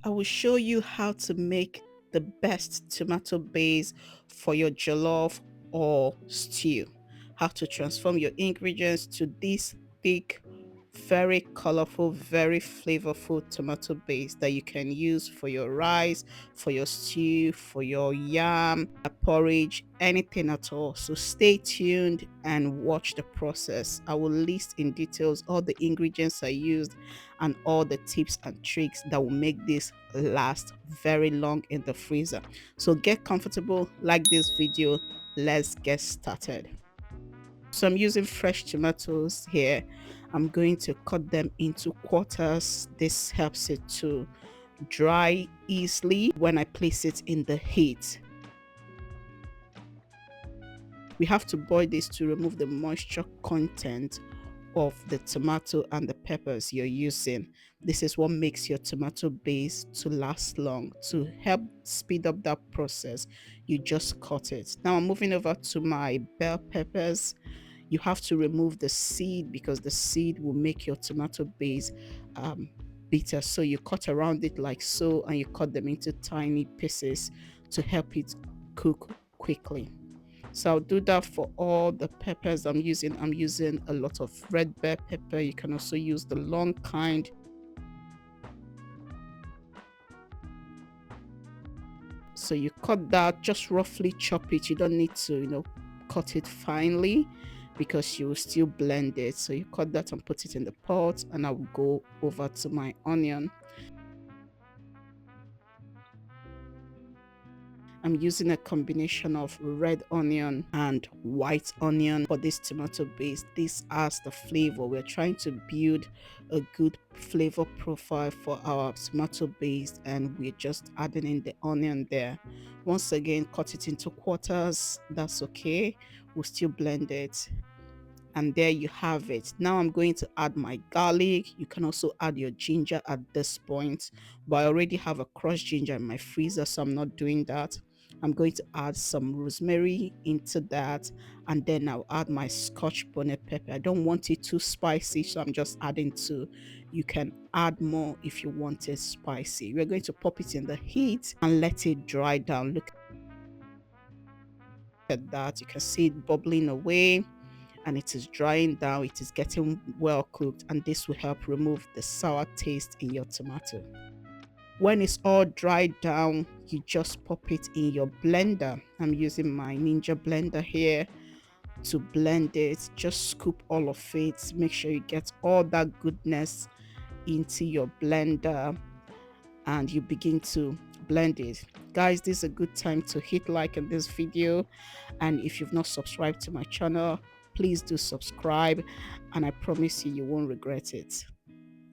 I will show you how to make the best tomato base for your jollof or stew. How to transform your ingredients to this thick, very colorful, very flavorful tomato base that you can use for your rice, for your stew, for your yam, porridge, anything at all. So stay tuned and watch the process. I will list in details all the ingredients I used and all the tips and tricks that will make this last very long in the freezer. So get comfortable, like this video. Let's get started. So I'm using fresh tomatoes here. I'm going to cut them into quarters. This helps it to dry easily when I place it in the heat. We have to boil this to remove the moisture content of the tomato and the peppers you're using. This is what makes your tomato base to last long. To help speed up that process, you just cut it. Now I'm moving over to my bell peppers. You have to remove the seed because the seed will make your tomato base bitter. So you cut around it like so, and you cut them into tiny pieces to help it cook quickly. So I'll do that for all the peppers I'm using. I'm using a lot of red bell pepper. You can also use the long kind. So you cut that, just roughly chop it. You don't need to, cut it finely because you will still blend it. So you cut that and put it in the pot, and I will go over to my onion. I'm using a combination of red onion and white onion for this tomato base. This adds the flavor. We're trying to build a good flavor profile for our tomato base, and we're just adding in the onion there. Once again, cut it into quarters. That's okay. We'll still blend it. And there you have it. Now I'm going to add my garlic. You can also add your ginger at this point, but I already have a crushed ginger in my freezer, so I'm not doing that. I'm going to add some rosemary into that, and then I'll add my scotch bonnet pepper. I don't want it too spicy, so I'm just adding two. You can add more if you want it spicy. We're going to pop it in the heat and let it dry down. Look at that. You can see it bubbling away, and it is drying down. It is getting well cooked, and this will help remove the sour taste in your tomato. When it's all dried down, you just pop it in your blender. I'm using my Ninja blender here to blend it. Just scoop all of it. Make sure you get all that goodness into your blender, and you begin to blend it. Guys, this is a good time to hit like on this video, and if you've not subscribed to my channel, please do subscribe, and I promise you won't regret it.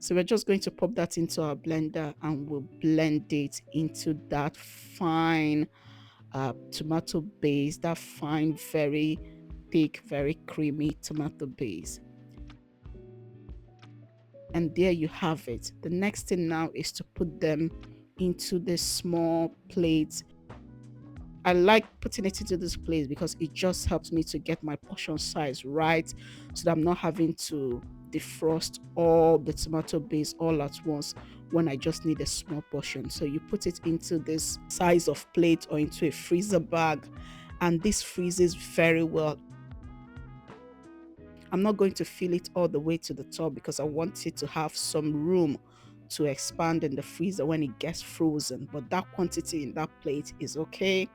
So we're just going to pop that into our blender, and we'll blend it into that fine tomato base, that fine, very thick, very creamy tomato base. And there you have it. The next thing now is to put them into this small plate. I like putting it into this plate because it just helps me to get my portion size right, so that I'm not having to defrost all the tomato base all at once when I just need a small portion. So you put it into this size of plate or into a freezer bag, and this freezes very well. I'm not going to fill it all the way to the top because I want it to have some room to expand in the freezer when it gets frozen, but that quantity in that plate is okay.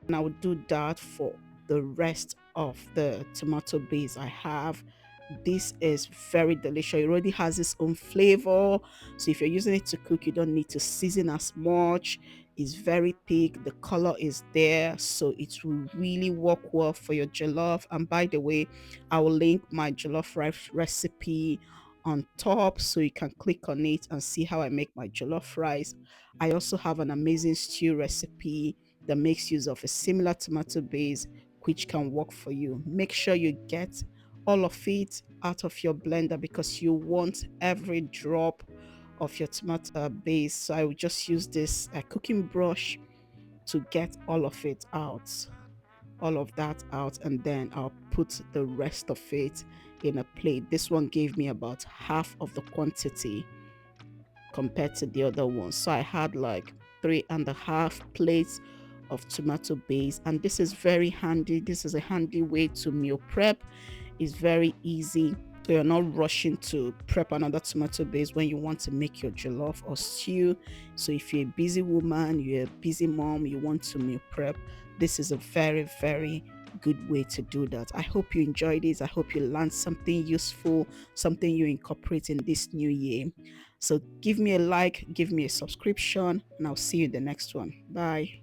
And I will do that for the rest of the tomato base I have. This is very delicious. It already has its own flavor, so if you're using it to cook, you don't need to season as much. It's very thick, the color is there, so it will really work well for your jollof. And by the way, I will link my jollof rice recipe on top, so you can click on it and see how I make my jollof rice. I also have an amazing stew recipe that makes use of a similar tomato base, which can work for you. Make sure you get all of it out of your blender because you want every drop of your tomato base. So I will just use this cooking brush to get all of it out, all of that out, and then I'll put the rest of it in a plate. This one gave me about half of the quantity compared to the other ones. So I had like 3.5 plates of tomato base, and this is very handy. This is a handy way to meal prep. It's very easy. So you're not rushing to prep another tomato base when you want to make your jollof or stew. So if you're a busy woman, you're a busy mom, you want to meal prep, this is a very, very good way to do that. I hope you enjoyed this. I hope you learned something useful, something you incorporate in this new year. So give me a like, give me a subscription, and I'll see you in the next one. Bye.